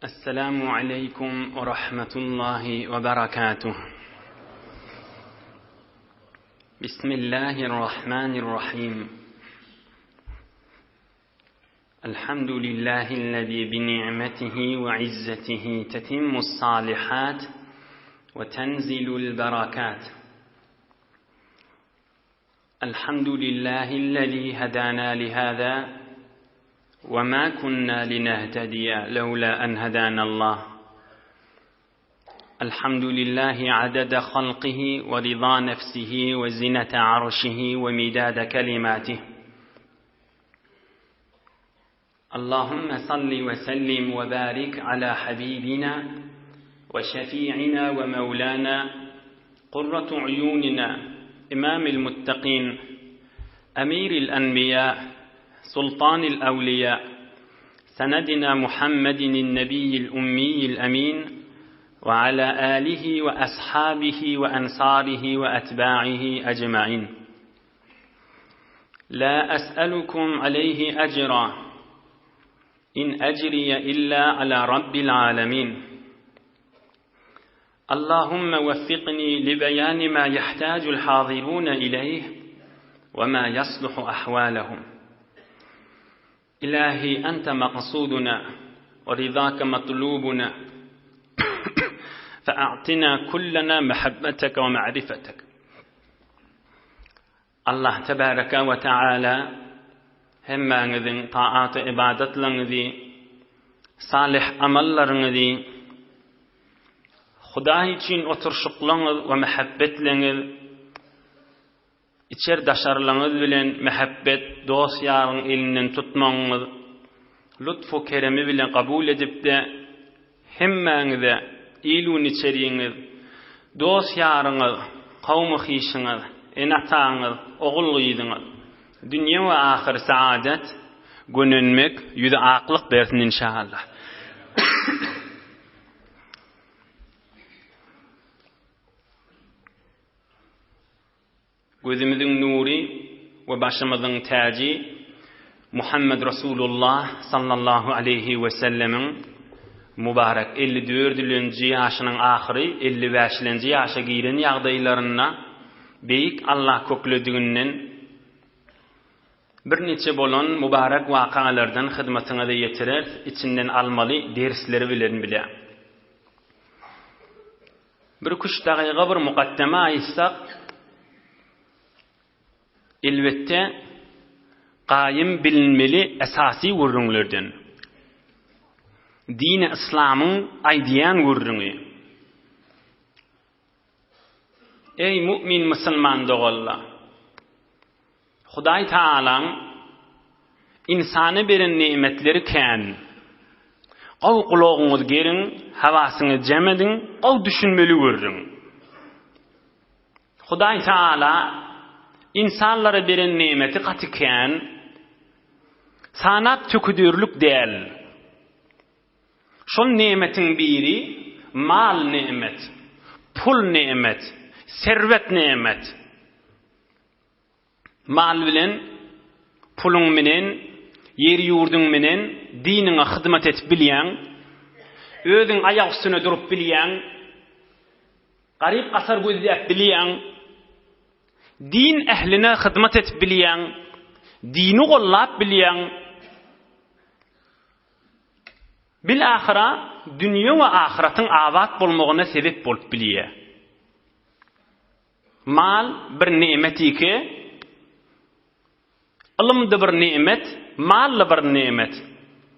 السلام عليكم ورحمة الله وبركاته. بسم الله الرحمن الرحيم. الحمد لله الذي بنعمته وعزته تتم الصالحات وتنزل البركات. الحمد لله الذي هدانا لهذا وما كنا لنهتدي لولا أن هدانا الله. الحمد لله عدد خلقه ورضا نفسه وزنة عرشه ومداد كلماته. اللهم صل وسلم وبارك على حبيبنا وشفيعنا ومولانا قرة عيوننا إمام المتقين أمير الأنبياء سلطان الأولياء سندنا محمد النبي الأمي الأمين وعلى آله وأصحابه وأنصاره وأتباعه أجمعين. لا أسألكم عليه أجرا إن أجري إلا على رب العالمين. اللهم وفقني لبيان ما يحتاج الحاضرون إليه وما يصلح أحوالهم. إلهي أنت مقصودنا ورضاك مطلوبنا فأعطنا كلنا محبتك ومعرفتك. الله تبارك وتعالى هما نذين طاعات عبادت لنذي صالح أمل لنذي خداي چين oturşuq لنذ ومحبت لنذ İçer daşarlarınız bilen mehabbet, dost yarın elinden tutmanız, lütfu keremi bilen kabul edip de hemmenize ilun içeriğiniz, dost yarınız, kavmi hişiniz, enatağınız, oğul giydiniz, dünya ve ahir saadet gönünmek, yüzü aklık versin inşallah. Gözümüzün nuri ve başımızın tacı Muhammed Resulullah sallallahu aleyhi ve sellemin mübarek 54. yaşının ahiri 55. yaşa giren yağdaylarına beyik Allah köklüdüğünden bir neçe bolan mübarek vakalardan hizmetine de yetirer, içinden almalı dersleri bile. Bir kuş daqiqa bir muqaddama aytsak, elbette qayım bilinmeli esasi gurrunlardan. Dini İslam'ın aydiyan gurrunu. Ey mümin Müslüman doğalla. Huday Ta'alan insanı beren nimetleri kän. Qaw qulağınız gerin, havasını cemedin, qaw düşünmeli gurrun. Huday Ta'ala İnsanlara beren nimeti qatıkən, sanat tüküdürlük değil. Şol nimetin biri, mal nimet, pul nimet, servet nimet. Mal bilen, pulun bilen, yer yurdun bilen, dinine hizmet etip bilyen, özün ayak üstüne durup bilyen, garip qasar gözlep bilyen, din ehline hizmet etip bilyen, dini gollap bilyen, bil ahira dünya ve ahiratın avat bolmağına sebep bolup bilye. Mal bir nimeti ki, ilm de bir nimet, mal da bir nimet.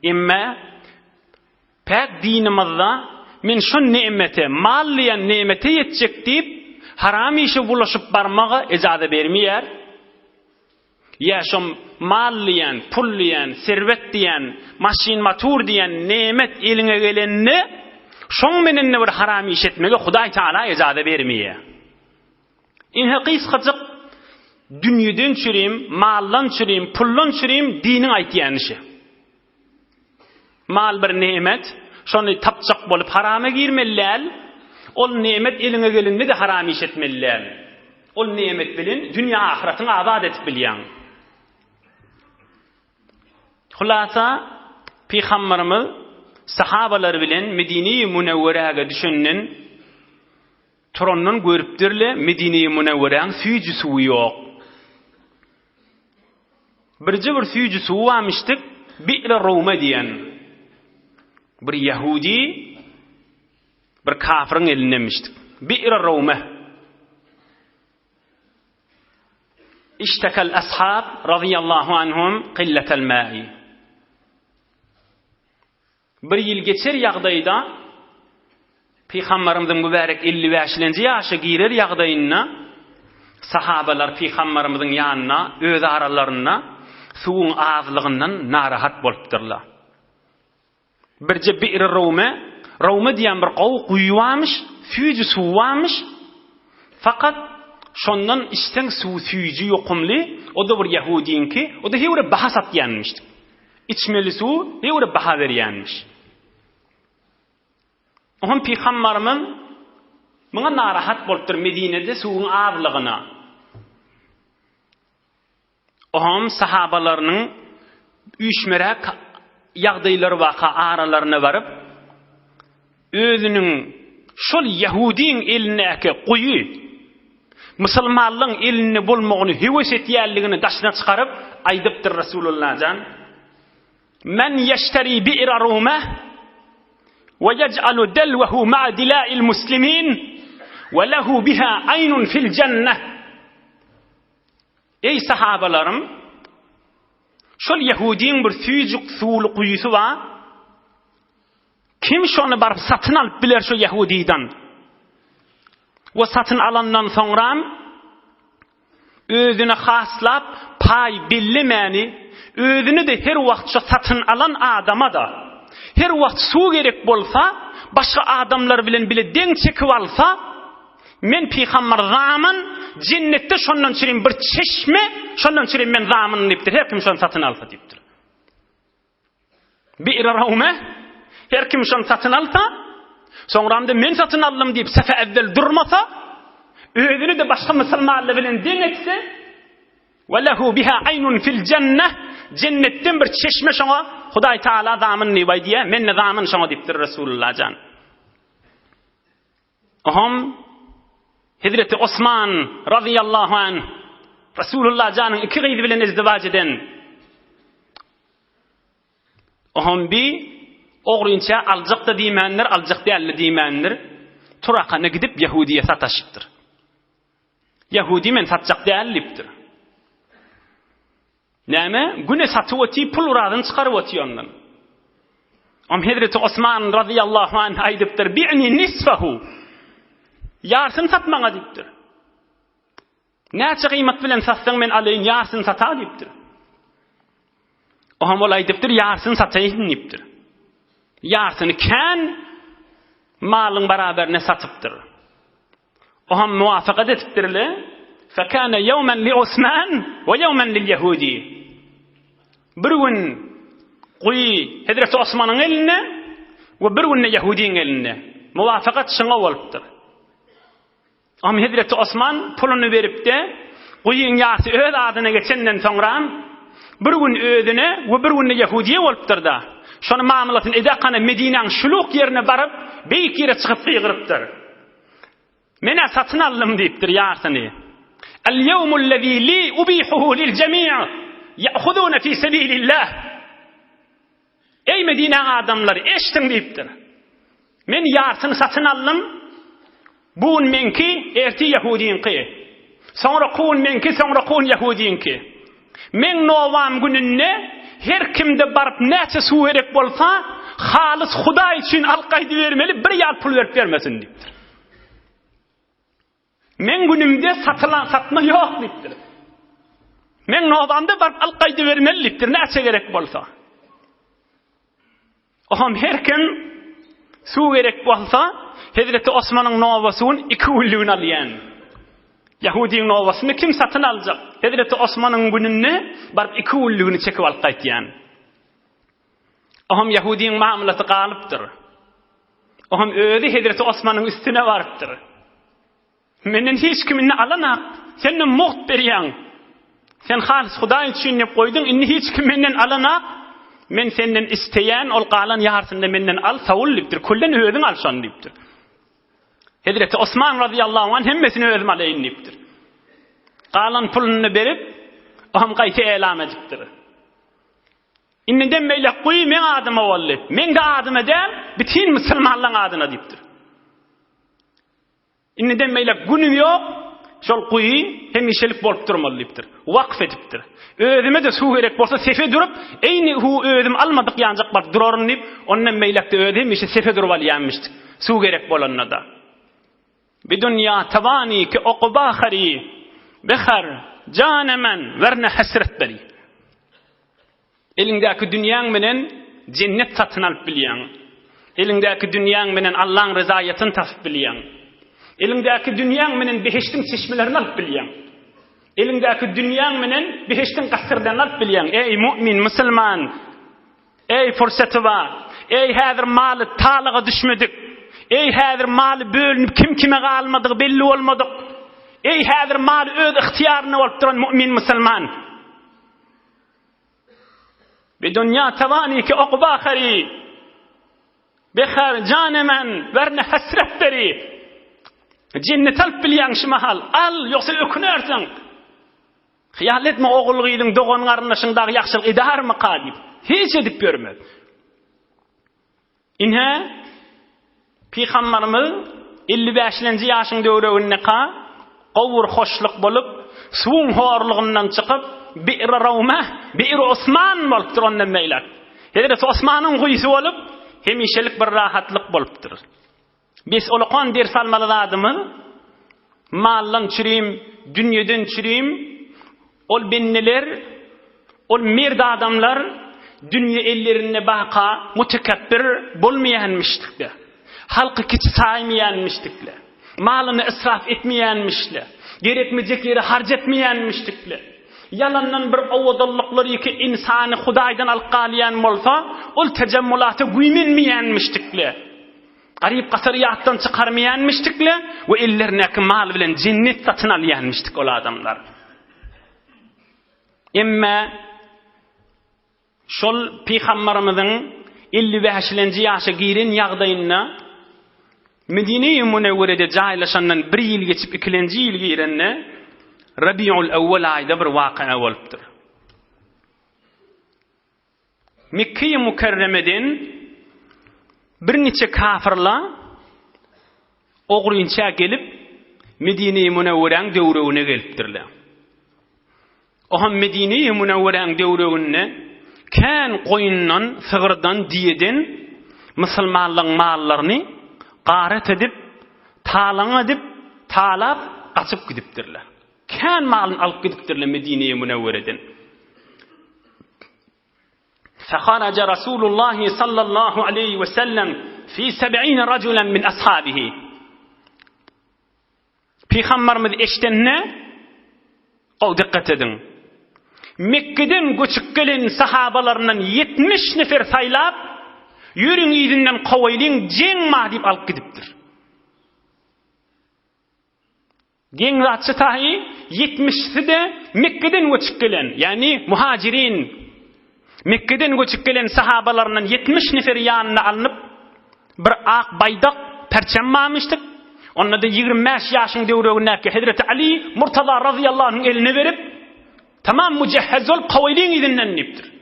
Imme pek dinimizde men şu nimeti, mal diyen nimeti yetecek deyip haram işe bulaşıp barmağa icazı vermiyor. Ya şu mal diyen, pul diyen, servet diyen, maşin motor diyen nimet eline gelenini şoň menenne bir haram iş etmege Hudaý Taala icazı vermiyor. İnhe qysgaçyk dünýeden çürem, maldan çürem, puldan çürem dinin aýtýanyşy. Mal bir nimet, şonu tapçak bolup harama girmeliler. Ol nimet eline gelinme de haram iş etmeliler. Ol nimet bilen dünya ahiretini abad etip bilýän. Hulasa Peygamberimiz sahabalar bilen Medine-i Munawwaraga düşenden turandan görüpdirle Medine-i Munawwaraň süýji suwy ýok. Bir süýji suwy varmışdyk, Bi'r Roma diýen. Bir Yahudi bir kafirin elinemişdik. Bi'r Roma. İştekal ashab radiyallahu anhum qillatal ma'i. Bir yıl geçer ýagdaýda Peygamberimizin mübarek 55-nji ýaşy girer ýagdaýynda sahabalar Peygamberimizin ýanyna öz aralaryna suwun azlygyndan narahat bolupdyrlar. Birje Bi'r Roma diýen bir gowy guýy varmış, süýji suw varmış. Fakat şondan içten suw süýji ýokumly, o da bir Yahudinki, o da hewre baha satýanmışdy. İçmeli suw hewre baha berýänmiş. Ohum Peygamberimiz muňa narahat bolupdyr Medinede suwun azlygyna. Ohum sahabalarynyň üýşmerek ýagdaýlary waka aralaryna baryp özüniň şol Yahudiň elinäki guýy musulmanlyň elini bolmagyny hewes etýänligini daşyna çykaryp aýdypdyr Rasulullah jan. Men yeşteri bi'r Roma ve yec'alu dalwahu ma'a dila'il muslimin ve lehu biha aynun fil cenneh. Ey sahabalarım, şol Yahudiň bir süýjük suwly guýysy bar. Kim şonu barıp satyn alyp biler şu Yahudidan? Ve satın alandan sonra özüne haslap pay billimeni, özünü de her wagt şu satın alan adama da her wagt su gerek bolsa başka adamlar bilen bile deň çekip alsa men Peygamber zaman cennette şondan çirin bir çeşme şondan çirin men zaman dipdir. Her kim şonu satın alsa dipdir. Bi'r Roma her kim şonu satın alsa soňra men satın aldım diýip sefe evvel durmasa, özüni de başga musulmanlar bilen deň etse, "Ve lehu biha aynun fil cenneh." Cennetden bir çeşme şoňa Hudaý Taala zamyny baýdyýa, men zamyn şoňa diýipdir Rasulullah jan. Ohum Hazreti Osman radıyallahu anh Rasulullah janyň iki gyzy bilen izdiwaj eden. Ohum bi oğrunça aljak da diýmenler, aljak dälli diýmenler. Turakana gidip Yahudiye sataşypdyr. Yahudi men satjak dälipdir. Näme? Güne satyp öti pul uradan çykaryp öti ondan. Hazreti Osman radıyallahu anh aýdypdyr, "Bi'ni nisfahu." Yarsyn satmaňa diýipdir. Näçe kıymat bilen satsaň men alaýyn, yarsyn sata diýipdir. Oham ol aýdypdyr, yarsyn sataýyn diýipdir. Yarsyny kän malyň baraberine satypdyr. Oham muwafakat etipdirle, "Fakana yawman li Osman we yawman lil Yahudi." Bir gün guy Hazreti Osmanyň eline we bir gün Yahudiň eline. Muwafakat şoňa bolupdyr. Am Hazreti Osman puluny beripde, guýyň ýasy öz adyna geçenden soňra bir gün özüne we bir gün Yahudiýe bolupdyr da. Şonu maamulatyny edakana Medineň şuluk ýerine baryp, beýik ýere çykyp ýygyrypdyr. Mene satyn aldım diýipdir ýasyny. "El-yawmu allazi li ubihuhu lil-jemi' ya'khuduna fi sabilillah." Ey Medine adamlary, eşdiň diýipdir. Men ýasyny satyn aldım. Buň menki, erti Yahudiňki. Soňra kuň menki, soňra kuň Yahudiňki. Men nowam gününde her kimde baryp näçe suw gerek bolsa, halis Hudaý üçin alqaýdy bermeli, bir ýal pul berip bermesin diýipdir. Men günümde satma ýok diýipdir. Men nowamda baryp alqaýdy bermeli diýipdir, näçe gerek bolsa. Oham her kim suw gerek bolsa, Hazreti Osmanyň nowasyny 2 gullygyny alýan. Yahudiň nowasyny kim satyn aljak? Hazreti Osmanyň gününde baryp 2 gullygyny çekip alyp gaýtýan. Oham Yahudiň maamulaty galypdyr. Oham özi Hazreti Osmanyň üstüne barypdyr. Menden hiç kimini alanak, seni muht berýän. Sen halis Hudaý üçin ne goýdyň, inni hiç kim menden alanak, Men senden isteyen ol qalan yarsında menden al savul dipdir. Kullen özün alşan dipdir. Hazreti Osman radıyallahu anh hemmesini özüm alayin dipdir. Qalan pulunu berip aham qayti elam edipdir. İnneden meyle quy men adıma valli. Men de adıma değil, bütün Müslümanların adına dipdir. İnneden meyle günüm yok, şol quy hemişelik bolup durmalı dipdir. Vakf edipdir. Özüme de su gerek bolsa sefe durup, eyni hu özüm almadık yancak bar durarın deyip, ondan meylekte özüm işe sefe durup alyanmıştık. Su gerek bolanına da. Bir dünya tavani ki okuba khari, bekhar, canemen, verne hasret beri. Elindeki dünyan menen cennet satın alıp bilyan. Elindeki dünyan menen Allah'ın rızayetini tasıp bilyan. Elindeki dünyan menen beheştin çeşmelerini alıp bilyan. Elindeki dünyan menen beheştin kasırdan alıp bilyan. Ey mümin, Müslüman, ey fırsatı var, ey hazır malı talığa düşmedik, ey hazır malı bölünüp kim kime kalmadık belli olmadık, ey hazır malı öz ihtiyarını olup duran mümin, Müslüman. Ve dünya tavani ki okuba khari, bekhar canemen verne hasretleri. Cennet alıp bilyan şu mahal, al yoksa ökünersin. Hiyal etme oğulgiydin doğan qarındaşındağı yaxşılık idar mı qadip? Hiç edip görmez. İnhe Peygamberimiz 55-nji ýaşyň döwreginde gowur hoşluk bolup, suwun horlugyndan çykyp, bir Rawma, bir Osman bolup durandan meýler. Hazreti Osmanyň guýsy bolup, hemişelik bir rahatlyk bolupdyr. Biz olaqan ders almaly adamyň, mallan çürüm, dünýeden çürüm, ol benneler, ol merde adamlar, dünya ellerine baka, mutekabbir bolmayanmıştıklar. Halkı kiç saymayanmıştıklar. Malını israf etmeyenmişler. Gerekmeyecek yere harcetmeyenmiştikler. Yalandan bir ovadallıkları ki insanı Hudaydan alqaliyan bolsa, ol tecemmulata güýmenmeýänmiştikler. Garip qasariyatdan çıkarmayanmıştıklar ve ellerindeki mal bilen cennet satın alyanmıştık ol adamlar. Emme şol Peygamberimizin 55-nji ýaşa giren ýagdaýynda Medine-i Munewwerede jaýlaşandan 1 ýyl geçip 2-nji ýyl girenne Rabiul Awwal aýda bir waka bolupdyr. Mekke-i Mukarremeden bir neçe kafirler oğrunça gelip Medine-i Munewwereň döwregine gelipdirler. Ohan Medine-i Munewwereň döwreginde kän goýundan, sygyrdan, diýeden musulmanlyň mallaryny garat edip, talan edip, talap gaçyp gidipdirler. Kän malyny alyp gidipdirler Medine-i Munewwereden. فخرج رسول الله صلى الله عليه وسلم في 70 رجلا من أصحابه. Peygamberimiz eşitenne o dikkat edin. Mekke'den göçüp gelen sahabalarından 70 nefer saylap yürün izinden kovaylin jen ma dip alıp gidipdir. Gen zatçı tahi 70'si de Mekke'den göçüp gelen, yani muhacirin, Mekke'den göçüp gelen sahabalarından 70 nefer yanına alınıp bir ak baydak perçemmamıştık. Onda da 25 ýaşyň döwregindäki Hazreti Ali Murtaza radıyallahu anh'ın eline verip tamam mücehhez ol qawaylin izinden nipdir.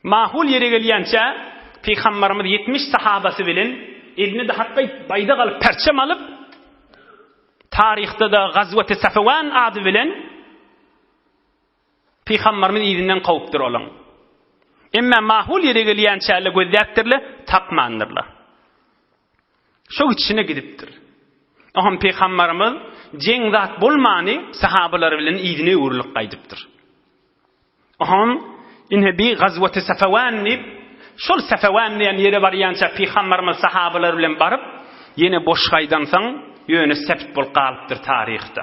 Mahul yere gelýänçe Peygamberimiz 70 sahabasy bilen eline de hatda baydak alyp perçem alyp tarihte de Gazwat-ı Safwan ady bilen Peygamberimiz izinden qawupdyr olan. Emma mahul yere gelýänçe gözläpdirler, tapmandyrlar. Şu içine gidipdir. Aham Peygamberimiz jeng zat bolmany sahabalar bilen ýygyny öwürlük gaýdypdyr. Aham inhe bi Gazwat-ı Safwan dip, şol Safwan diýen ýere barýança Peygamberimiz sahabalar bilen baryp, ýene boş gaýdan soň ýöne sept bol galypdyr tarihte.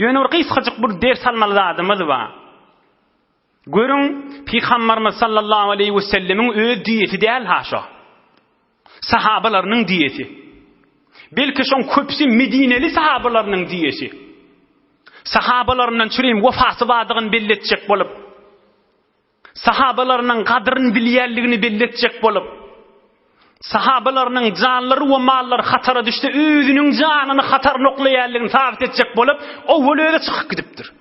Ýöne bir gysgaçyk bir ders almaly adamyz bar. Görüň, Peygamberimiz sallallahu aleyhi we sellemiň öz diýeti däl haşa. Sahabalarynyň diýeti. Belki şoň köpsi Medineli sahabalarynyň diýeti. Sahabalaryndan çürem wafasy bardygyny belletjek bolup, sahabalarının kadrını bilýärligini belletjek bolup, sahabalarının canlary we mallary hatara düşdi, özünün janyny hatar noklaýarligini sabit etjek bolup, o wölede çykyp gidipdir.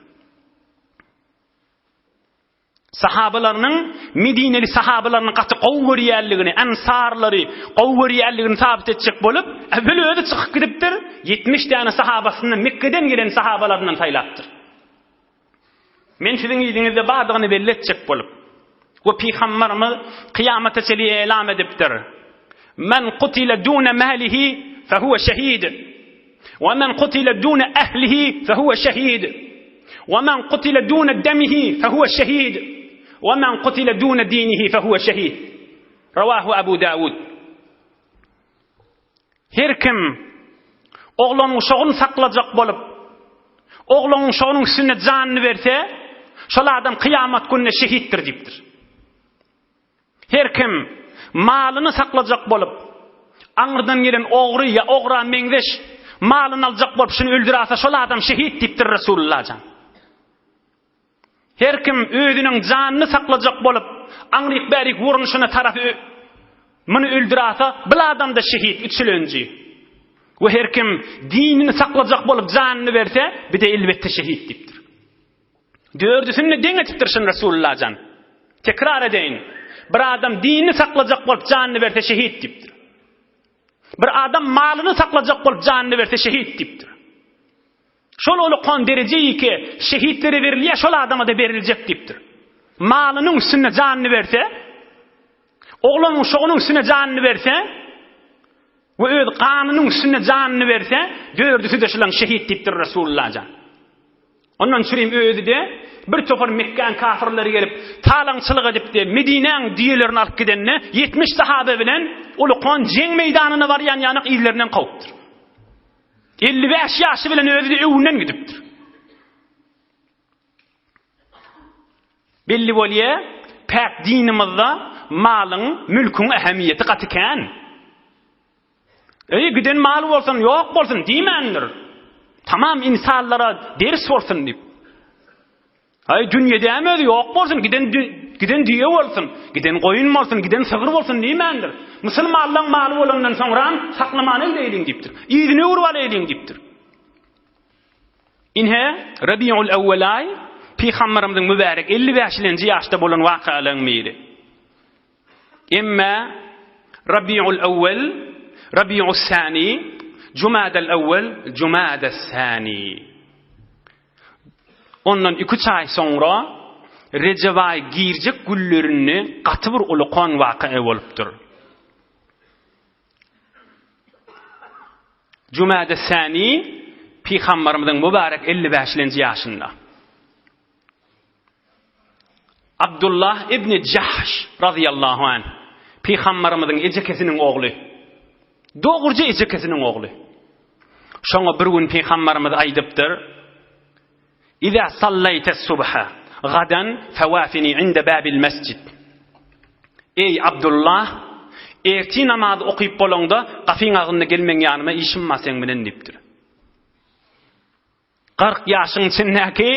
Sahabalarının Medineli sahabalarının gaty gowgörýärligini, ansarlary gowgörýärligini sabit etjek bolup, wölede çykyp gidipdir. 70 tane sahabasyny Mekke'den gelen sahabalarından saýlapdyr. Men sizin ýylyňyzda bardygyny belletjek bolup, we Peygamberimiz kıyamata çeli elam edipdir. Men qutila duna malihi fehuve şehid. Ve men qutila duna ahlihi fehuve şehid. Ve men qutila duna demihi fehuve şehid. Ve men qutila duna dinihi fehuve şehid. Ravahu Abu Davud. Her kim oğlanyň şoğun saklajak bolup, oğlanyň şoğunun üstüne janyny berse, şol adam kıyamat gününe şehitdir dipdir. Her kim malyny saklajak bolup, aňyrdan gelen ogry ya ogra meňdeş malyny aljak bolup şunu öldürse, şol adam şehit dipdir Rasulullah jan. Her kim özüniň janyny saklajak bolup, aňryk bärik wurunşyna tarapy muny öldürse, bu adam da şehit, üçlenji. We her kim dinini saklajak bolup janyny berse, bir de elbette şehit dipdir. Dördüsünü deň etipdir şun Rasulullah jan. Tekrar edeýin. Bir adam dinini saklajak bolup janyny berse şehit dipdir. Bir adam malyny saklajak bolup janyny berse şehit dipdir. Şol ulukon derejeki ki şehitlere berilýär, şol adama da beriljek dipdir. Malynyň üstüne janyny berse, oglanyň şoğunyň üstüne janyny berse, we öz kanynyň üstüne janyny berse, dördüsü de şolaň şehit dipdir Rasulullah jan. Ondan sürim özü de bir topar Mekke'nin kafirleri gelip talaňçylyk edipdi, Medine'ň diýelerini alyp gidenni 70 sahabe bilen ulukon jeň meýdanyna barýan ýanyk ýerlerinden gowupdyr. 55 ýaşy bilen özü de öwünden gidipdir. Belli bolýa, pek dinimizde malyň, mülküň ähemiyeti gatykan. Giden mal bolsun, ýok bolsun diýmendir. Tamam insanlara ders bolsun dip. Hay dünýede hem özi ýok bolsun, giden diýe bolsun, giden goýun bolsun, giden sygyr bolsun diýmendir. Musulmanlaryň maly bolandan soňra saklamany eýleýin dipdir. Ýüzüne urwal eýleýin dipdir. Inhe Rabiul Awwal ay Peygamberimiziň mübarek 55-nji ýaşda bolan wakalyň miri. Emma Rabiul Awwal, Rabius Sani, Jumadal Awwal, Jumadas Sani. Ondan 2 ay soňra Recep ay girjek güllerini gaty bir ulukon waka bolupdyr. Jumadas Sani Peygamberimiziň mübarek 55-nji ýaşynda. Abdullah ibn Jahsh radıyallahu anh Peygamberimiziň ejekesiniň ogly. Dogurja ejekesiniň ogly. Şoňa bir gün Peygamberimiz aýdypdyr: "İza sallayta subha gadan fawafini inda babil masjid." Ey Abdullah, erti namaz okyp bolanda gafyň agynda gelmeň ýanyma işinmasaň bilen dipdir. 40 ýaşyň içindäki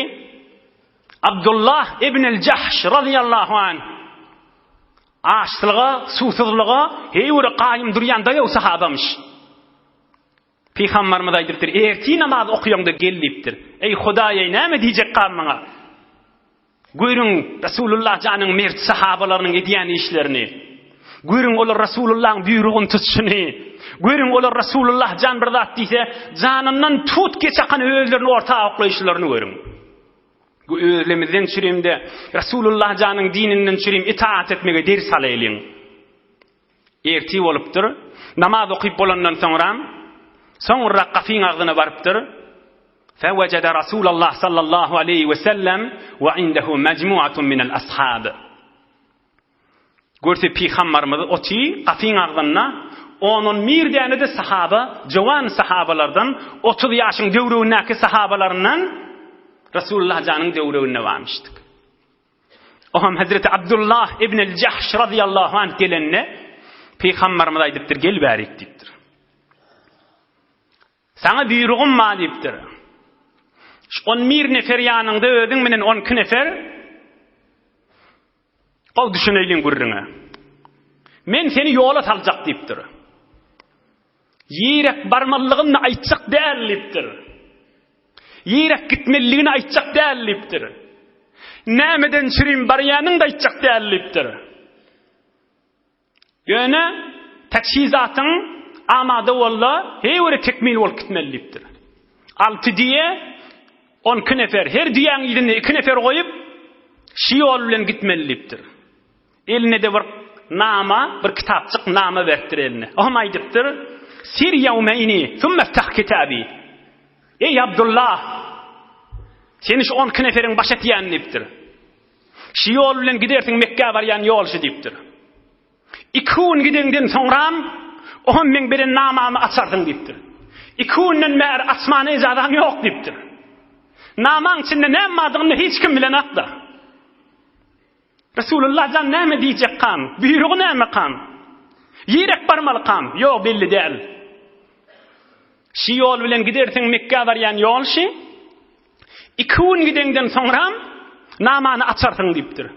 Abdullah ibn el-Jahsh radıyallahu anh açlyga, susuzlyga heýwir qaýym durýanda ýa sahabamış. Peygamberimiz aýdypdyr: "Erti namaz okuyanda gel" dipdir. Ey Hudaýa, näme diýjek galyňa? Görüň Rasulullah janyň mert sahabalarynyň edýän işlerini. Görüň olar Rasulullah'ın buyrugyny tutuşyny. Görüň olar Rasulullah jan bir zat diýse, janyndan tut geçakan özlerini ortağa oklaýşlaryny görüň. Özlemizden çürümde Rasulullah janyň dininden çürüm itaat etmege ders alaýlyň. Erti bolupdyr. Namaz okyp bolandan soňra gafyň agdyna barypdyr. فوجد رسول الله صلى الله عليه وسلم وعنده مجموعة من الأصحاب. Görse Peygamberimiz oti gafyň agdyna onun mirdäne de sahaba, jowan sahabalardan 30 ýaşyň döwründäki sahabalaryndan Rasulullah janyň döwrüne barmışdyk. Oham Hazreti Abdullah ibn el-Jahsh radıyallahu anh gelenne Peygamberimiz aýdypdyr, "Gel bärik" diýipdir. "Sana buyrugum ma" diýipdir. 11 nefer ýanyňda özüň menen 12 nefer Gaw düşüneýin gurruna. Men seni yola saljak diýipdir. Ýerek barmallygyny aýtjak dälipdir. Ýerek gitmeligini aýtjak dälipdir. Nämeden çyryň barýanyň da aýtjak dälipdir. Ýöne teçhizatyň amada bolla heýwere tekmil bolup gitmelipdir. 6 diye 12 nefer, her diýäň ýerine 2 nefer goýup şi ýol bilen gitmelipdir. Eline de bir nama, bir kitapçık nama berdir eline. Oňa aýdypdyr: "Sir ýawmaini, thumma iftah kitabi." Ey Abdullah, seni şu 12 neferiň baş etýän diýipdir. Şi ýol bilen gidersiň Mekkä barýan ýol şu diýipdir. 2 gün gidenden soňram, oňa men beren namamy açardyň diýipdir. 2 günden mer açmany ýazan ýok diýipdir. Namaň içinde näme adyny hiç kim bilenakda. Resulullah jan näme diýjek kan? Buyrugy näme kan? Ýerek barmaly kan? Ýok, belli däl. Şi ýol bilen gidersiň Mekkä barýan ýol şi. 2 gün gidenden soňram namany açarsyň diýipdir.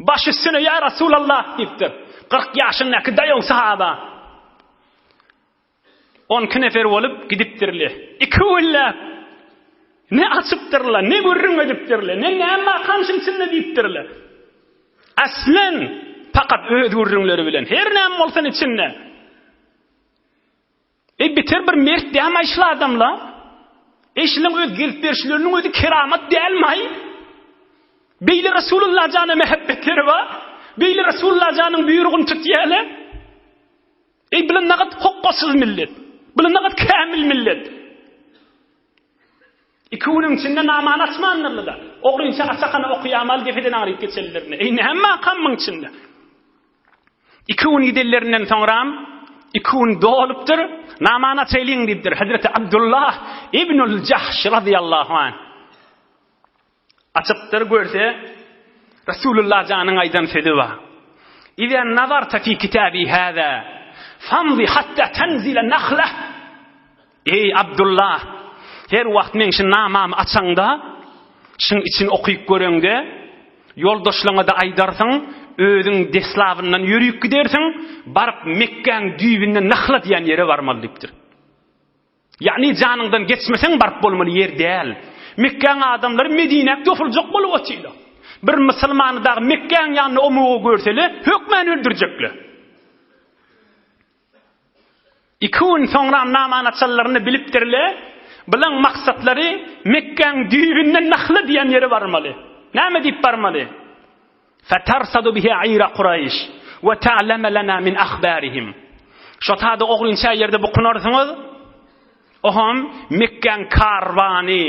Baş üstüne ya Resulullah diýipdir. 40 ýaşyndaky daýaw sahaba. 12 nefer bolup gidipdirler. 2 günläp ne açypdyrlar, ne gurrun edipdirler, ne näme kanşyň içinde diýipdirler. Aslen fakat öz gurrunları bilen her näme bolsa içinde. Biter bir mert dämeýşli adamla. Eşliň öz gelipberişleriniň özü keramat dälmey. Beýle Resulullah jana mehabbetleri var. Beýle Resulullah janyň buyrugyny tutýarlar. Bilen nagat hokkasyz millet. Bilen nagat kamil millet. 2 günün içinde namany açmandylar. Oğrunça açakana okuyamal defeden aryp geçerlerine. Näme kamyň içinde. 2 gün giderlerinden soňram 2 gün dolupdyr. Namany açaýlyň diýipdir. Hazreti Abdullah ibnul Jahsh radiyallahu anh. Açıptır görse Resulullah janyň aýdan sedi var. "İza nazarta fi kitabi hada famdi hatta tanzila nakhla." Ey Abdullah, her wagt men şu namamy açaňda, şuň için okuyup göreňde, ýoldaşlaryňa da aýdarsyň, özüň deslabyndan ýürüýüp gidersiň, baryp Mekkäň düýbinden Nakhla diýen ýere barmaly diýipdir. Ýani janyňdan geçmeseň baryp bolmaly ýer däl. Mekkäň adamlary Medine'de dofurjak bolup otylar. Bir musulmany da Mekkäň ýanyna omugy görseli, hökmen öldürjekler. 2 gün soňra namany açallaryny bilipdirler. Bilen maksatlary Mekkäň düýbinden Nakhla diýen ýere barmaly. Näme diýip barmaly? "Fatarsadu bihi ayra Quraysh wa ta'lama lana min akhbarihim." Şotada oglunça ýerde bu kunarsyňyz, oham Mekkäň karwany,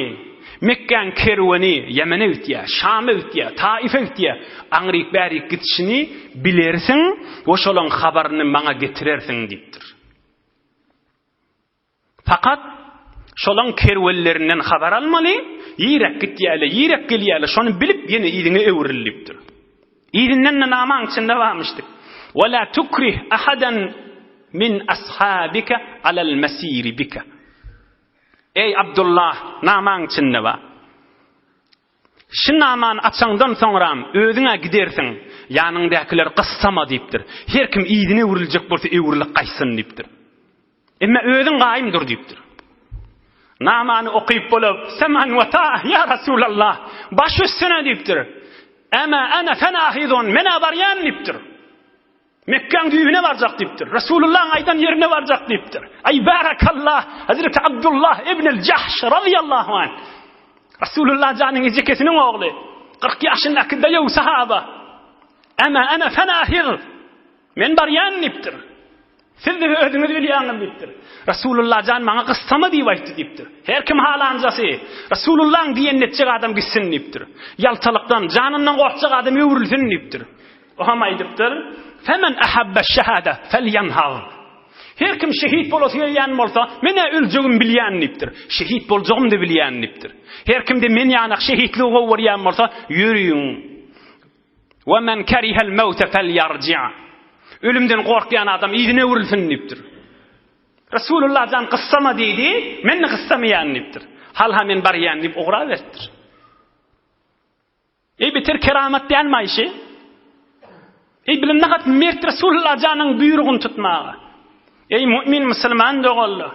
Mekkäň kerwany Ýemene ötýär, Şam'a ötýär, Taif'e ötýär. Aňryk bärik gitişini bilersiň, oşolaň habaryny maňa getirersiň diýipdir. Fakat şolaň kerwellerinden habar almaly, ýerek gitýärler, ýerek gelýärler, şonu bilip ýene ýerine öwrilipdir. Ýerinden namaň içinde barmyşdyk. "Wa la tukrih ahadan min ashabika alal masir bika." Ey Abdullah, namaň içinde bar. Şu namany açaňdan soňram özüňe gidersiň, ýanyndakylar gyssama diýipdir. Her kim ýerine öwriljek bolsa öwrilip gaýsyn diýipdir. Emma özüň gaýymdyr diýipdir. Namany okuyup bolup, "Seman ve ta ya Resulullah." Baş üstüne diýipdir. "Ama ana fanahidun, mena baryan" diýipdir. Mekkäň düýbüne barjak diýipdir. Resulullah aýdan ýerine barjak diýipdir. Ay barakallah, Hazreti Abdullah ibnul Jahsh radiyallahu anh. Resulullah janyň ejekesiniň ogly, 40 ýaşyndaky daýaw sahaba. "Ama ana fanahid, men baryan" diýipdir. "Siz de özüňiz bilýäňiz" diýipdir. Resulullah jan maňa gyssama diýip aýtdy diýipdir. Her kim halanjasy Resulullah diýen netçe adam gitsin diýipdir. Ýaltalykdan janyndan gorkjak adam öwrülsin diýipdir. Oha aýdypdyr: "Femen ahabba şehada felyanhal." Her kim şehit bolýan bolsa, mene öljegim bilýän diýipdir. Şehit boljagym da bilýän diýipdir. Her kim de men ýanyk şehitlige görýän bolsa, ýürüýün. "Wa men karihal mauta felyarji'." Ölümden korkyan adam ýerine öwrilsin diýipdir. Resulullah jan gyssama diýdi, meni gyssamaýan diýipdir. Hal ha men barýan diýip ogra berdir. Bitir keramat diýen maýşy. Ey bilen nagat mert Resulullah janyň buyrugyny tutmagy. Ey mümin musulman dogalla.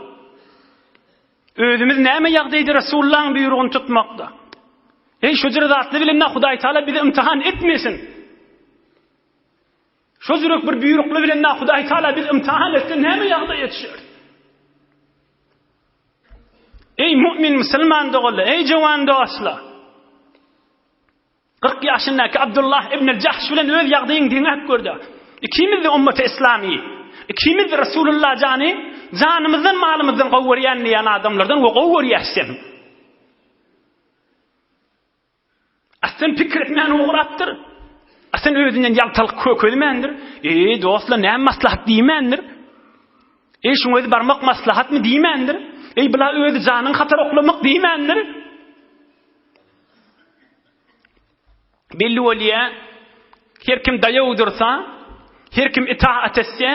Özümüz näme ýagdaýda Resulullah'ın buyrugyny tutmakda? Ey şu zatly bilen Hudaý Taala bizi imtihan etmesin. Şu zürek bir buyrukly bilen Hudaý Taala bizi imtihan etsin, näme ýagdaý etşer? Ey mümin musulman dogalla, ey jowan dostlar. 40 ýaşyndaky Abdullah ibn al-Jahsh bilen öz ýagdaýyny diňäp gördi. İkimiz de ümmeti İslami, ikimiz de Resulullah janymyzdan malymyzdan gowurýan ýan adamlardan o gowurýarsyn. Aslan pikir etmän ugrapdyr. Aslan özünden ýaltalyk kökölmendir. Dostlar, näme maslahat diýmendir? Şuňa özü barmak maslahatmy diýmendir? Bula özü janyň hatar oklamak diýmendir? Belli bolýa, her kim daýawdyrsa, her kim itaat etse,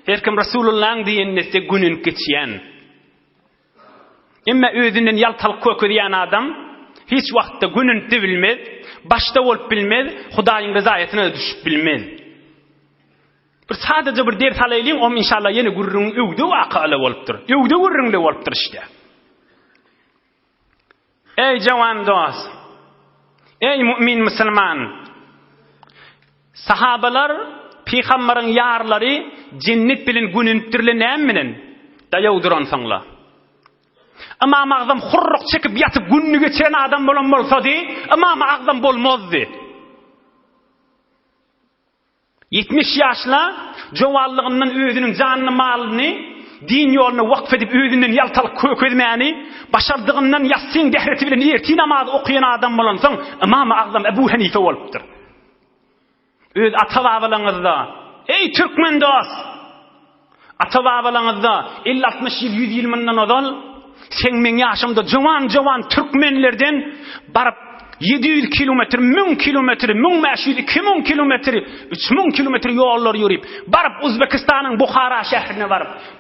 her kim Resulullah'ın diýenine günün geçýän. Emma özünden ýaltalyk kökölýän adam hiç wagtda günün bilmez, başta bolup bilmez, Hudaýyň ryzaýatyna düşüp bilmez. Bir sadece bir ders alaýlyň, o inşallah ýene gurrun öwde wakaly bolupdyr. Öwde gurrunly bolupdyr işte. Ey jowan dost, ey mümin musulman, sahabalar Peygamberin ýarlary cennet bilen gününtirle näme bilen daýawdyransaňlar. Imam Azam hurruk çekip yatıp gününü geçiren adam bolan bolsa di, Imam Azam bolmazdy. 70 ýaşla jowallygyndan özüniň janyny malyny din ýoluna waqf edip özünden ýaltalyk kökölmäni, başardygyndan ýatsyn dehreti bilen erti namaz okuyan adam bolansaň, Imam Azam Ebu Hanife bolupdyr. Öz ata-babalarynızda, ey türkmen dost, ata-babalarynızda 50-60 ýyl 100 ýyl mundan ozal, sen men ýaşymda jowan türkmenlerden barıp 700 kilometr, 1000 kilometr, 1500, 2000 kilometr, 3000 kilometr ýollar ýürüp, barıp Uzbekistanyň Bukhara şäherine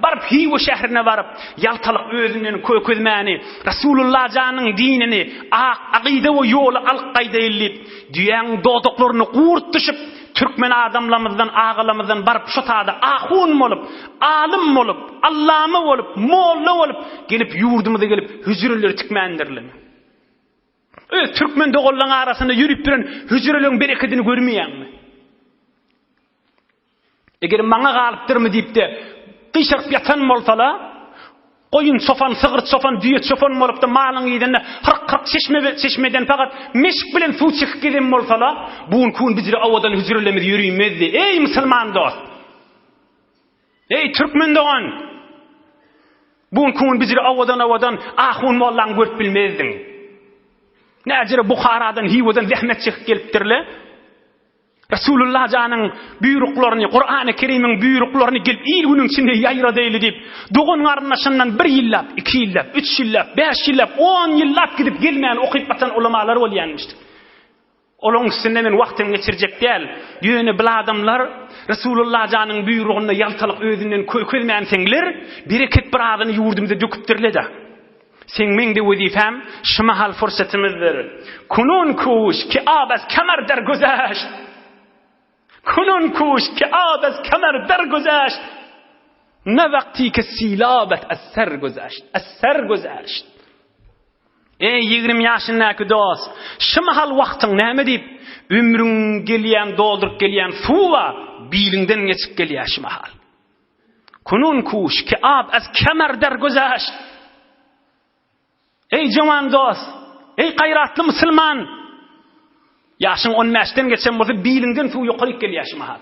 barıp Hiwo şäherine barıp, ýaltalyk özünden kökölmäni, Resulullah janyň dinini, aqide we ýoly alqaýda edip, düýäň dodoklaryny gurt düşüp, türkmen adamlarymyzdan, agalarymyzdan barıp şu taada ahun bolup, alim bolup, allama bolup, molla bolup, gelip ýurdumyza gelip hüjreleri tikmendirler. Türkmen dogollaryň arasynda ýürüp duran hüjrelerin bereketini görmeýärmi? Eger maňa galypdyrmy diýipde, gyşyryp ýatan bolsalar, koyun sofan, sygyr sofan, düýet sofan bolup da malyň ýerinde 40 çeşmeden fakat meşk bilen suw çykyp gelen bolsalar, bugun kun bizleri awadan hüjrelemiz ýürüýmezdi. Ey musulman dost, ey türkmen dogan, bugun kun bizleri awadan ahun mollaň görüp bilmezdiň. Näjere Bukharadan, Hiwodan zähmet çykyp gelipdirler. Resulullah janyň buyruklaryny, Qur'an-ı Kerim'iň buyruklaryny gelip il günüň içinde ýaýrada edip, dogun garnaşyndan 1 ýyllap, 2 ýyllap, 3 ýyllap, 5 ýyllap, 10 ýyllap gidip gelmeýän okyp batan ulamalar bolýanmyşdy. Olaň üstünde men wagtyny geçirjek däl. Ýöne bil adamlar Resulullah janyň buyrugyna ýaltalyk özünden kökölmäňsingler, bereket bir adyny ýurdumda döküpdirler de. Sen mende wezifam şuma hal fursatimizdir. Kunun kuş ki abaz kemer der güzeşt. Kunun kuş ki abaz kemer der güzeşt. Ne vakti ki silabet eser güzeşt. Ey 20 ýaşyndaky dost, şuma hal wagtyň näme diýip ömrüň gelýän, doldurup gelýän suwa biliňden geçip gelýär şuma hal. Kunun kuş ki abaz kemer der güzeşt. Ey jowan dost, ey gaýratly musulman, ýaşyň 15den geçen bolsa biliňden suw ýokary gelýär şumahat.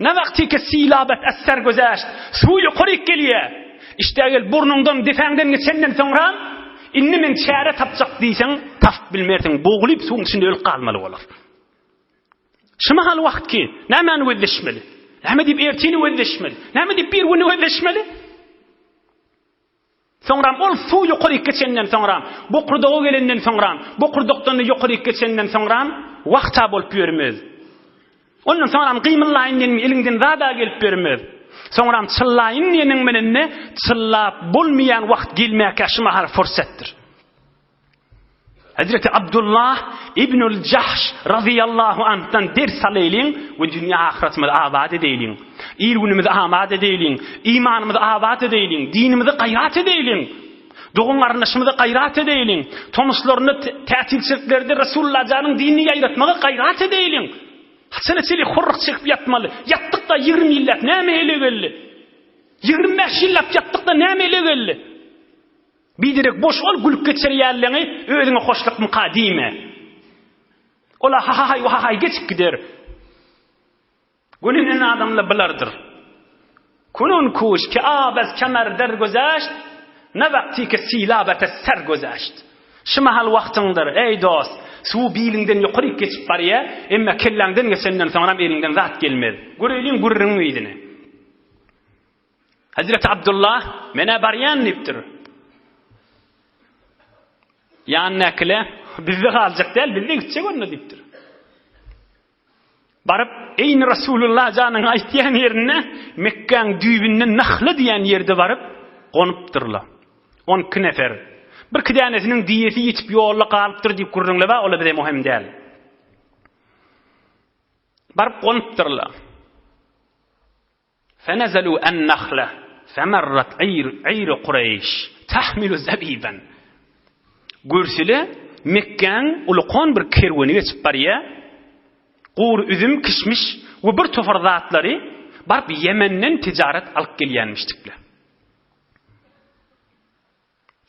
Ne wagty ki silabet eser gözeşt, suw ýokary gelýär. İşte egel burnuňdan defäňden geçenden soňra inni men çäre tapjak diýseň, tap bilmersiň, boğulyp suwun içinde ölüp galmaly bolar. Şumahal wagt ki, näme wezleşmeli? Näme diýip ertini wezleşmeli? Näme diýip bir güni wezleşmeli? Soňram ol suw ýokary geçenden soňram, bu qurdaga gelenden soňram, bu qurdakdan ýokary geçenden soňram wagta bolup ýörmez. Ondan soňram gymyllaýyn eliňden zada gelip bermez. Soňram çyllaýyn ýening menenne çyllap bolmaýan wagt gelmäke şuma har fursatdyr. Hazreti Abdullah İbnül Cahş radıyallahu anh'tan ders alayım ve dünya ahiretimizi abad edelim. İlgünümüzü amad edelim. İmanımızı abad edelim. Dinimizi gayret edelim. Doğun arnaşımızı gayret edelim. Tonuslarını tətilçiliklerde Resulullah canın dinini yayratmalı gayret edelim. Hasenetçili hurruk çıkıp yatmalı. Yattık da 20 yıllat näme ele geldi? 25 yıllat yattık da näme ele geldi? Bidirek boş ol gülüp geçer yerlerini öğüdüne hoşluk mukadime. Ola ha hay geçip gider. Günün en adamla bilardır. Kunun kuş ki abaz kemer der gözeşt. Ne vakti ki silabete ser gözeşt. Şimahal vaktindir ey dost. Su bilinden yukarı geçip var ya. Emme kellenden geçenden sonra elinden zat gelmez. Göreylin gurrun meydini. Hazreti Abdullah mene baryan niptir. Yani nekle bizde kalacak değil, bizde gidecek onu diptir. Barıp eyni Resulullah canın aytyan yerine Mekke'nin düğününe nahlı diyen yerde barıp konuptırla. 12 nefer. Bir kıdanesinin diyeti yetip yolla kalıptır deyip kurrunla va ola bize muhim değil. Barıp konuptırla. Fenezalu en nahla femerrat ayru Kureyş tahmilu zabiban. Görsüle Mekke'nin ulukon bir kerveni geçip bariye qur üzüm kişmiş ve bir tofar zatları barıp Yemen'den ticaret alıp gelyenmiştikle.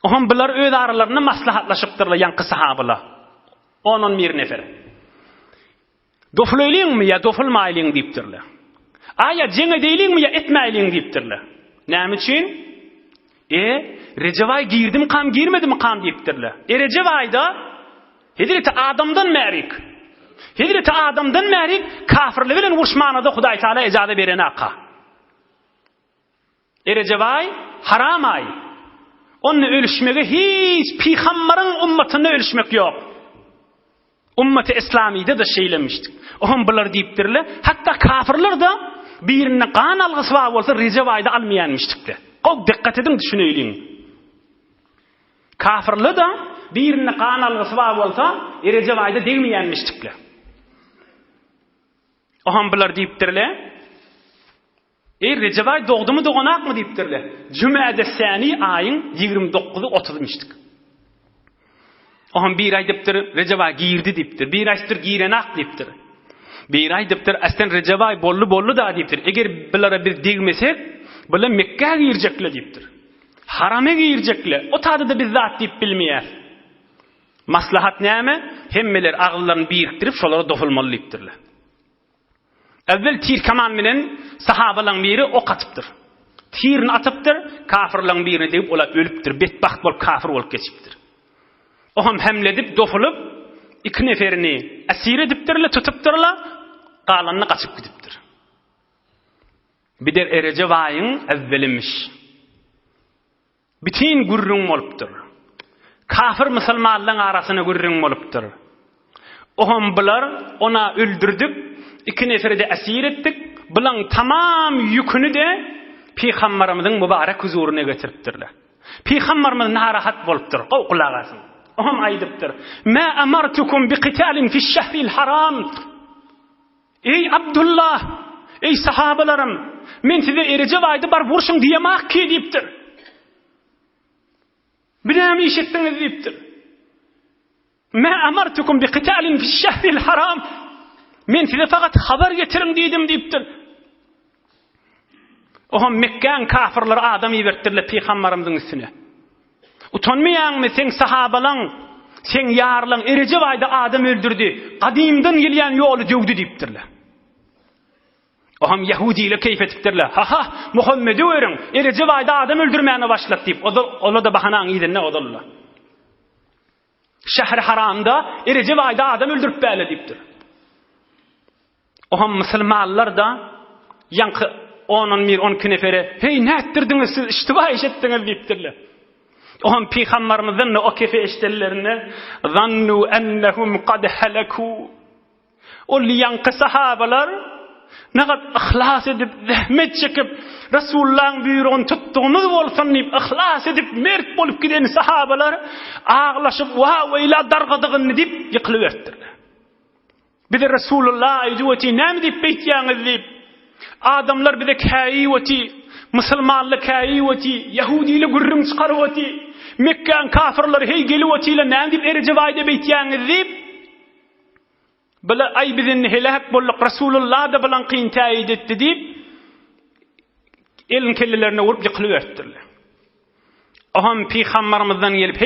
Ohan bular öz aralarına maslahatlaşıptırlar yankı sahabıla. 10-11 nefer. Dofulöylüğün mi ya dofulmaylığın deyiptirler. Aya cenge değilin mi ya etmeylığın deyiptirler. Näme için? Recevay girdim kam girmedim kam deyiptirler. Recevayda Hazreti Adam'dan merik. Hazreti Adam'dan merik kafirli bilen vuruşmanada Huday Teala icazı berene aqa. Recevay haram ay. Onu ölüşmege hiç peygamberin ümmetine ölüşmek yok. Ümmeti İslami'de de şeylemiştik. Ohan bular deyiptirler. Hatta kafirler de birine kan algısı var olsa Recevay'da almayanmıştık de. O dikkat edin düşüneylin. Kafirler de birine kan algısı var olsa Recevay'da değmeyenmiştik de. Ohan bular deyiptirler. Recevay doğdu mu doğanak mı deyiptirler. Cüma'da sani ayın 29'u 30'mıştık. Ohan bir ay deyiptir Recevay girdi deyiptir. Bir aydır girenak deyiptir. Bir ay deyiptir aslında Recevay bollu da deyiptir. Eğer bulara bir değmesek bular Mekke'ye girecekler deyiptir. Harama girecekler. O tadı da bizzat deyip bilmeyer. Maslahat näme? Hemmeler ağıllarını biriktirip şolara dofulmalı deyiptirler. Evvel tir kaman bilen sahabaların biri ok atıptır. Tirini atıptır, kafirlerin birini deyip ola ölüptür. Betbaht bolup kafir bolup geçiptir. Oham hemledip dofulup iki neferini esir ediptirle tutuptırla qalanına kaçıp gidiptir. Bir der Recevay'ın evvelimiş. Bütün gurrun oluptur. Kafir musulmanların arasına gurrun oluptur. Oham bular ona öldürdük. İki neferi de esir ettik. Bulan tamam yükünü de Peygamberimizin mübarek huzuruna getiriptirler. Peygamberimiz narahat boluptur. Qulağasın. Oham aydıptır. Ma amartukum bi qitalin fi şehril haram. Ey Abdullah, ey sahabalarım, men size Recevay'da bar vuruşun diyemak ki deyiptir. Bilem işittiniz deyiptir. Ma amartukum bi qitalin fi şehril haram. Men size fakat haber getirin dedim deyiptir. Oham Mekke'nin kafirleri adam iberttirler Peygamberimizin üstüne. Utanmayan mı sen sahabalan, sen yarlan Recevay'da adam öldürdü. Kadimden gelen yolu dövdü deyiptirler. Oham Yahudi ile keyif etiptirler. Ha Muhammed'i öğren. Recevay'da adam öldürmeyene başlat deyip. Ola da bahanan iyiden ne odallar. Şehri haramda Recevay'da adam öldürüp böyle deyiptir. Oham Müslümanlar da yankı 10-12 nefere hey ne ettirdiniz siz iştiba işettiniz deyiptirler. Oham Peygamberimizin o kefe iştellerine zannu ennehum kad heleku. O yankı sahabalar Nägat ihlas edip, zahmet çekip, Resulullah'ın buyruğun tuttuğunu bolsan deyip, ihlas edip, mert bolup giden sahabalar, ağlaşıp, vayla dargadığını deyip, yıkılıverttirler. Bir de Resulullah aycuvati, näme deyip beytýäňiz deyip, adamlar bir de kâiyvati, Müslümanlı kâiyvati, Yahudiyle gürrüm çıkarvati, Mekke'nin kafirleri hey gelivati ile näme deyip erjewayda beytýäňiz deyip, bala ay bizin helak bolluk Resulullah da bilen kıyın tayid etti deyip elin kellelerine vurup yıkılıverttirler. Oham Peygamberimizden gelip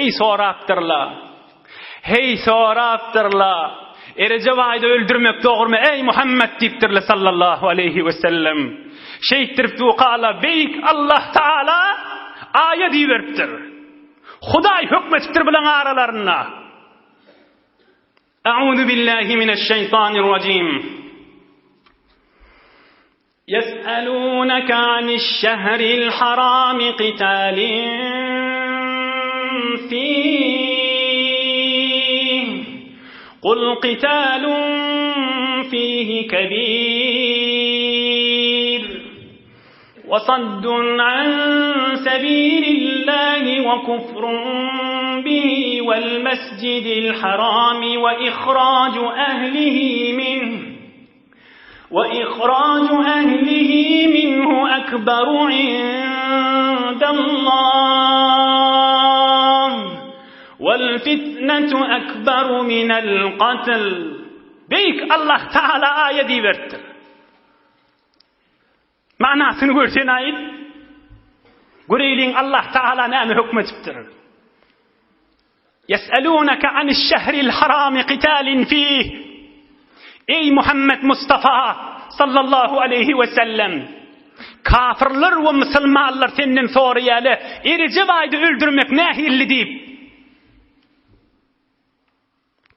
hey soraptırlar. Erjewayda öldürmek doğru mu ey Muhammed deyipdirler sallallahu aleyhi ve sellem. Şeyttirip duqala beyk Allah Taala ayet diýeripdir. Hudaý hükmetipdir bilen aralarına. أعوذ بالله من الشيطان الرجيم يسألونك عن الشهر الحرام قتال فيه قل قتال فيه كبير وصد عن سبيل الله وكفر به والمسجد الحرام وإخراج أهله منه أكبر عند الله والفتنة أكبر من القتل بيك الله تعالى آية دي vertir. Manasını görsen ayet. Göreyliň Allah Taala näme hükmetipdir. يسألونك عن الشهر الحرام قتال فيه Ey Muhammed Mustafa sallallahu aleyhi ve sellem kafirler ve Müslümanlar senden soraýaly erjewaydy öldürmek nähilli diýip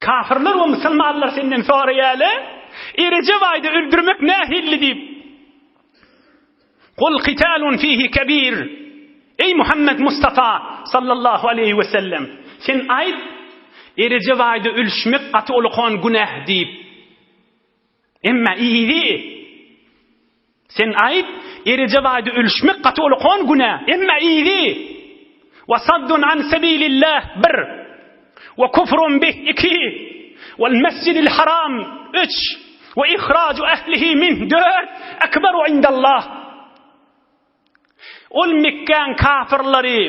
kafirler ve Müslümanlar senden soraýaly erjewaydy öldürmek nähilli diýip Kul qitalun fihi kabir Ey Muhammed Mustafa sallallahu aleyhi ve sellem sen ayt erjewaydy ölüşmek gaty ulgan günah diýip emma iyidi sen ayt erjewaydy ölüşmek gaty ulgan günah emma iyidi wa saddun an sabilillah bir wa kufrun bih iki wal masjidil haram üç wa ihraju ahlihi min dört akbaru indallah ol Mekke'n kafirleri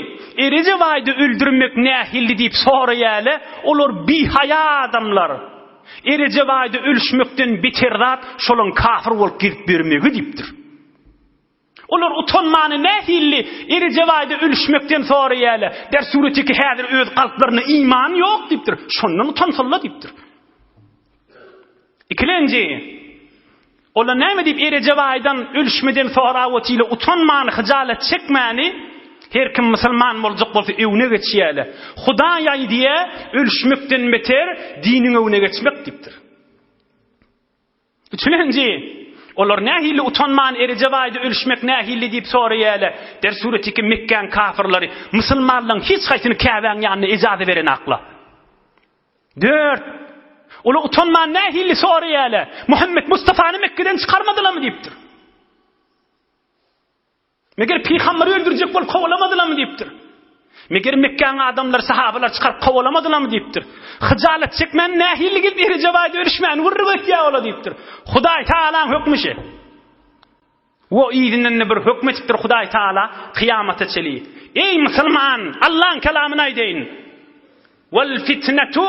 erjewaydy öldürmek nähilli diýip soraýaly olar bihaya adamlar erjewaydy ölüşmekden bitirat şolun kafir bolup girip bermegi diýipdir. Olar utanmany nähilli erjewaydy ölüşmekden soraýaly der suretiki häzir öz kalplaryna iman ýok diýipdir. Şondan utansalar diýipdir. İkilenji ola näme diýip erjewaydan ölüşmeden sonra wetile utanmany, hijalet çekmäni her kim musulman boljak bolsa ewne geçýäli. Hudaý diýe ölüşmekden beter diniň ewne geçmek diýipdir. Üçüncü olar nähili utanman erjewaydy ölüşmek nähili diýip soraýaly. Der suretiki Mekke'n kafirleri musulmanlaryň hiç gaýsyny käbäň ýanyna ijazat beren akla. 4 Ola utanman nähili soraýaly. Muhammed Mustafa'ny Mekke'den çıkarmadylarmı diýipdir. Meger peýgamberi öldürjek bolup kowalamadylarmı diýipdir. Meger Mekke'ň adamlar sahabalar çıkarıp kowalamadylarmı diýipdir. Hijalet çekmän nähili gelip erjewaydy ölüşmän wurrup etýär ola diýipdir. Hudaý Taalaň hükmüşi. O ýygynyň bir hükmetipdir Hudaý Taala kıyamata çeli. Ey musulman, Allah'ın kelamyny aýdyn. Wal fitnetu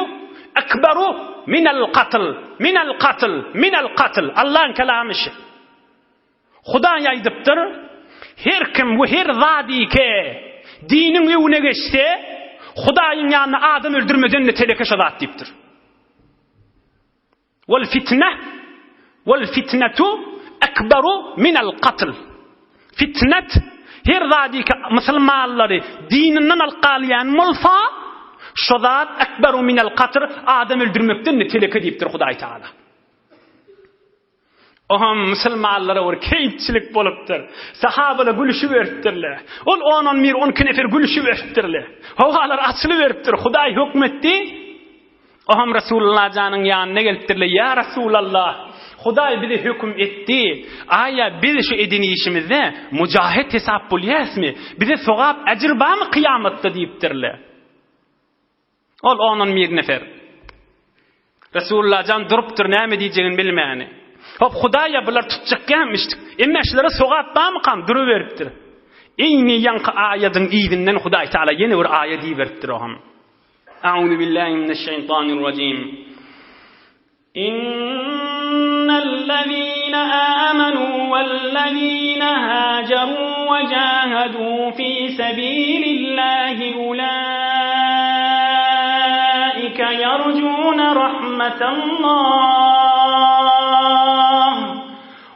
akbaru minal qatl. Allah'ın kelamı şu. Hudaý aýdypdyr. Her kim bu her zadi ke dinin ýöne geçse Hudaýyň ýanyna adam öldürmeden de teleke şadat diýipdir. Wal fitnetu akbaru minal qatl. Fitnet her zadi ke musulmanlary dininden alqalyan mulfa şadat akbaru minal qatl adam öldürmekden de teleke diýipdir Hudaý Taala. Oham musulmanlara bir keyitçilik bolupdyr. Sahabalar gülüşüp beripdirler. Ol 10 nefer gülüşüp beripdirler. Hawalar açylyp beripdir. Hudaý hükmetdi. Oham Resulullah janyň ýanyna gelipdirler. Ya Resulallah, Hudaý bize hüküm etdi. Aya biz şu edinişimizde mücahit hesap bolýasmy? Bize sowap, ajr barmy kıyamatda diýipdirler. Ol onun bir nefer. Resulullah can durupdyr, näme diýjegini bilmäni. Hop Hudaýa bular tutjakkanmışdyk. Emme şolary sowap barmy kam durup beripdir. Eyni yankı ayadyň iýdinden Hudaý Taala ýene bir aya diýberipdir oham. A'udhu billahi mineşşeytanirracim. İnnellezîne âmenû vellezîne hâcerû ve câhedû fî sebîlillâhi ulâike yercûne rahmetallâh.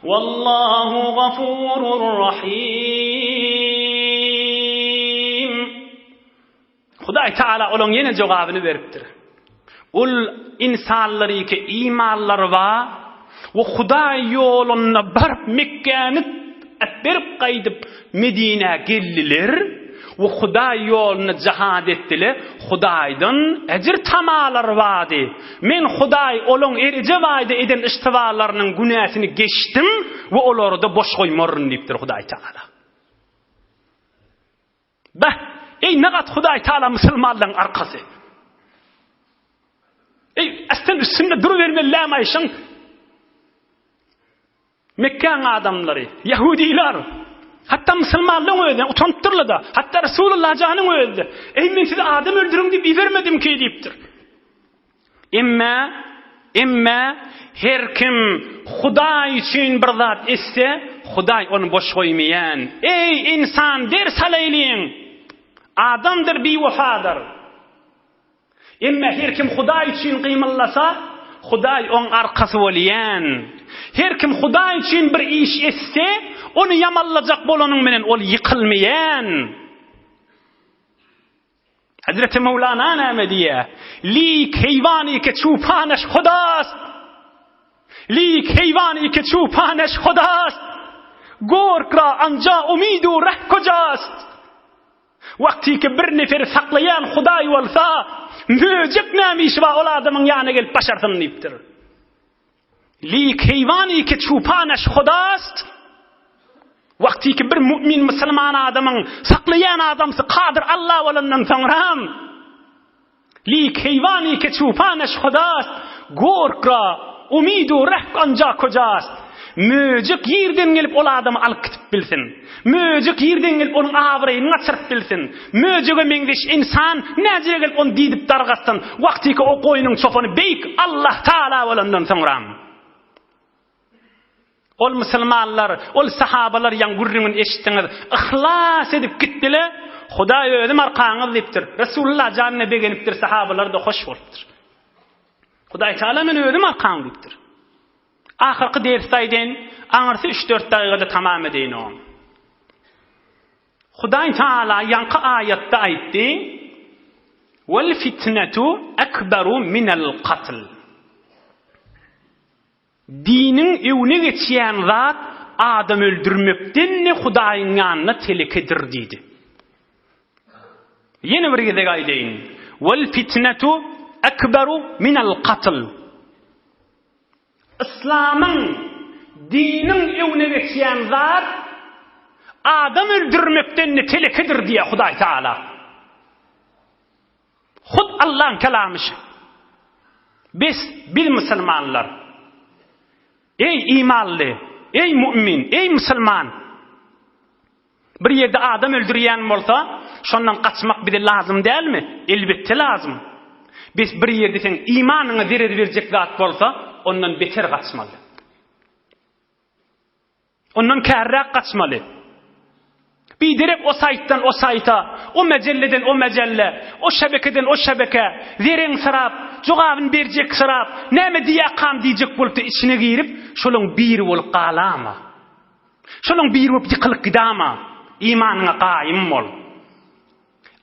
Vallahu gafurur rahim. Hudaý Taala olan ýene jogabyny beripdir. Ul insanlary ki imanlar wa we Hudaý ýoluna barıp Mekkäni berip gaýdyp Medine geldiler we Hudaý ýoluna jihad etdiler. Hudaýdan ejir tamalar wady. Men Hudaý olan erije wady eden istiwalarynyň günäsini geçdim we olary da boş goýmaryn diýipdir Hudaý Taala. Bah, ey nagat Hudaý Taala musulmanlaryň arkasy. Aslan üstünde duruvermelämäýşiň. Mekkäň adamlary, Yahudiler, hatta musulmanlaryň özüne utantyrlar da, hatta Resulullah janyň özünde. Ey men sizi adam öldürüň diýip ibermedim ki diýipdir. Emma her kim Hudaý üçin bir zat etse, Hudaý onu boş goýmaýan. Ey insan ders alaýlyň. Adamdır bewafadyr. Emma her kim Hudaý üçin gymallasa, Hudaý on arkasy bolýan. Her kim Hudaý üçin bir iş etse, onu yamallajak bolanyň menen ol ýykylmaýan. Hazreti Mevlana näme diýär? Lik heyvani ke çupaneş Hudast. Lik heyvani ke çupaneş Hudast. Gorkra anja umidu reh kojast. Wagti ki bir nefer saklayan Hudaý bolsa, möjek näme işi bar ol adamyň ýanyna gelip başarsyn diýipdir. Lik heyvani ki çupaneş Hudast. Wagti ki bir mümin musulman adamyň saklayan adamsy qadir Allah bolandan soňram. Lik heyvani ki çupaneş Hudast. Gorkra umidu reh anja kojast. Möjek ýerden gelip ol adamy alyp gitip bilsin. Möjek ýerden gelip onuň awraýyny açyryp bilsin. Möjege meňdeş insan näjere gelip onu diýip dargasyn. Wagty ki o goýunyň çopany beýik Allah Taala bolandan soňram. Ol musulmanlar, ol sahabalar ýan gurrüňin eşitdiňiz, ihlas edip gitdiler. Hudaý özüm arkaňyz diýipdir. Resulullah janyna begenipdir, sahabalar da hoş bolupdyr. Hudaý Taala men özüm arkaňyz diýipdir. Ahirki dersdaýdan aňarsy 3-4 daqiqada tamam edeýin o. Hudaý Taala ýanky ayatda aýtdy: "Wal fitnatu akbaru minal qatl." Dinin ewne geçýän zat adam öldürmekden Hudaýyň ýanyna telekedir diýdi. Ýene bir gede gaýdaýyn. "Wal fitnatu akbaru minal qatl." İslam'ın dinin ewne geçýän zat adam öldürmekden telekedir diýe Hudaý Taala. Hud Allah'ın kelamı. Biz bil musulmanlar. Ey imanlı, ey mümin, ey musulman. Bir yerde adam öldürýän bolsa, şondan kaçmak bize lazım dälmi? Elbette lazım. Biz bir yerde sen imanına zerer berjek zat bolsa, ondan beter kaçmalı. Ondan kärräk kaçmalı. Bir direk o sayttan o sayta, o mecelleden o mecelle, o şebekeden o şebeke, zeren sırap, jogabyn berjek sırap, näme diýäkam diýjek bolup içine girip, şolaň biri bolup galama. Şolaň biri bolup ýykylyp gidama. İmanyňa gaýym bol.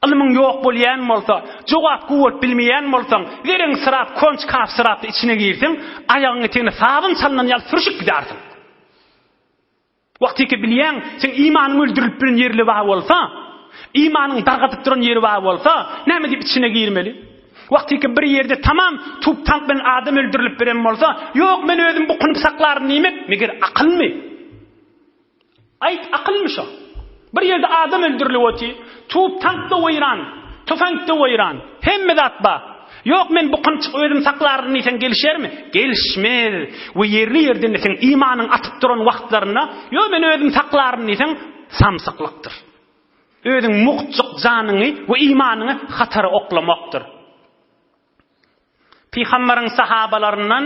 Ilmyň ýok bolýan bolsa, jogap gowup bilmeýän bolsaň, zeren sırap, konç kaf sırap içine girsin, aýagyň etine sabun çalnan ýal sürüşip gidersin. Wagty ki bilýän, sen imanyny öldürip bilen ýerli wa bolsa, imanyny dargatyp duran ýeri wa bolsa, näme diýip içine girmeli? Vakti ki bir yerde tamam tup tank ben adam öldürülüp beren bolsa, yok men özüm bu kunup saklarım nimet, meger akıl mı? Ayt akılmış o. Bir yerde adam öldürülüp oti, tup tank da oyran, tüfenk da oyran, hemme zatba. Yok men bu kunup özüm saklarım nisen gelişer mi? Gelişmez. Ve yerli yerden nisen imanın atıp duran vaktlarına, yok men özüm saklarım nisen samsıklıktır. Özün muqçuk canını ve imanını hatara oklamaktır. Peygamberin sahabalarından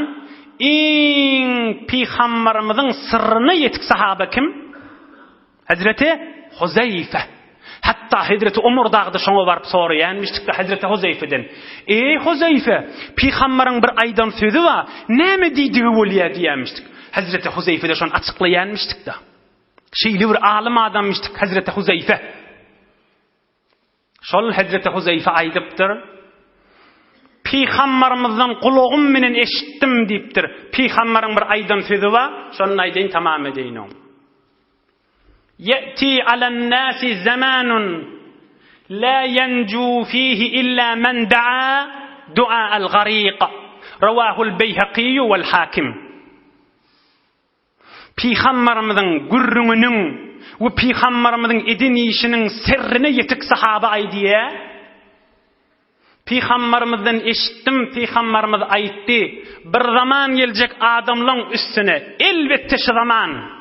Peygamberimizin sırrını yetik sahaba kim? Hazreti Huzeyfe. Hatta Hazreti Umar dağda şoňa barıp soraýanmışdyk da Hazreti Huzeyfeden. Ey Huzeyfe, Peygamberin bir aydan sözü var. Näme diýdi bolýar diýmişdik. Hazreti Huzeyfe de şonu açıklaýanmışdyk da. Şeýle bir alim adammışdyk Hazreti Huzeyfe. Şol Hazreti Huzeyfe aýdypdyr. Peygamberimizden kulağım menen eşitdim diýipdir. Peygamberin bir aydan sözü var. Şonu aýdyn tamam edeýin. Ya'ti alan nasi zamanun la yanju fihi illa man da'a du'a al-ghariq. Rawahu al-Beyhaqi wal Hakim. Peygamberimizin gürrüňünün ve Peygamberimizin edinişinin sirrini yetik sahaba aýdýa. Peygamberimizden eşitdim, Peygamberimiz aýtdy, bir zaman gelecek adamlaryň üstüne, elbette şu zaman.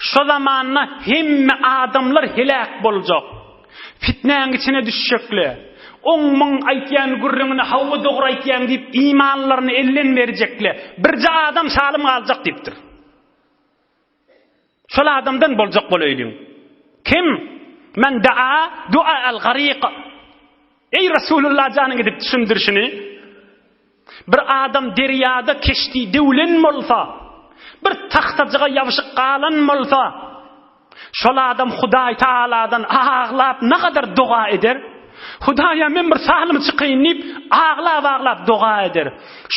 Şu zamanna hemme adamlar helak boljak. Fitneň içine düşecekler. Oňmyň aýtýan gürrüňini hawa dogry aýtýan diýip imanlaryny ellen berjekler. Birje adam salim galjak diýipdir. Şol adamdan boljak bolaylyň. Kim? Men da'a du'a al-ghariq. Ey Rasulullah janyň gidip düşündirşini. Bir adam deryada keşti dewlen bolsa, bir taxtaçyga ýabyşyk galan bolsa, şol adam Hudaý Taala'dan ağlap ne kadar dua eder? Hudaýa men bir salim çykyň diýip ağlap dua eder.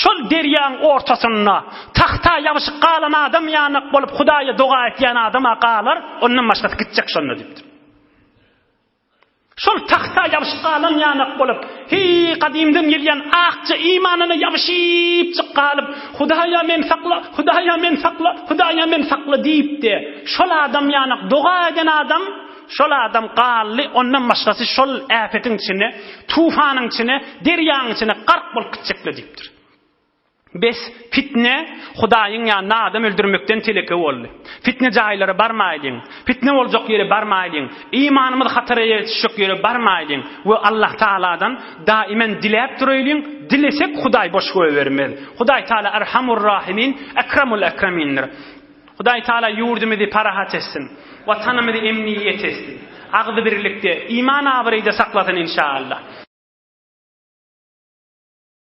Şol derýanyň ortasynda taxta ýabyşyk galan adam ýanyk bolup Hudaýa dua etýän adam aqalar, ondan başga gitjek şonda diýipdir. Şol taxta ýabyşyk galan ýanyk bolup, hey qadimden gelýän akçy imanyny ýabyşyp çykalyp, Hudaýa men sakla, Hudaýa men sakla, Hudaýa men sakla diýipdi. Şol adam ýanyk dua eden adam, şol adam qally, ondan başgasy şol äfetiň içine, tufanyň içine, derýanyň içine gark bolup gitjekler diýipdir. Bes fitne Hudaýyň ýanyna adam öldürmekden teleke boldy. Fitne jaýlary barmaýdyň. Fitne boljak ýere barmaýdyň. İmanymyz hatara düşjek ýere barmaýdyň. We Allah Taala'dan daimen diläp duraýlyň. Dilesek Hudaý boş goýbermez. Hudaý Taala Erhamur Rahimin, Ekramul Ekramindir. Hudaý Taala ýurdumuzy parahat etsin. Watanymyzy emniýet etsin. Agdy birlikde iman abyryda saklasyn inşallah.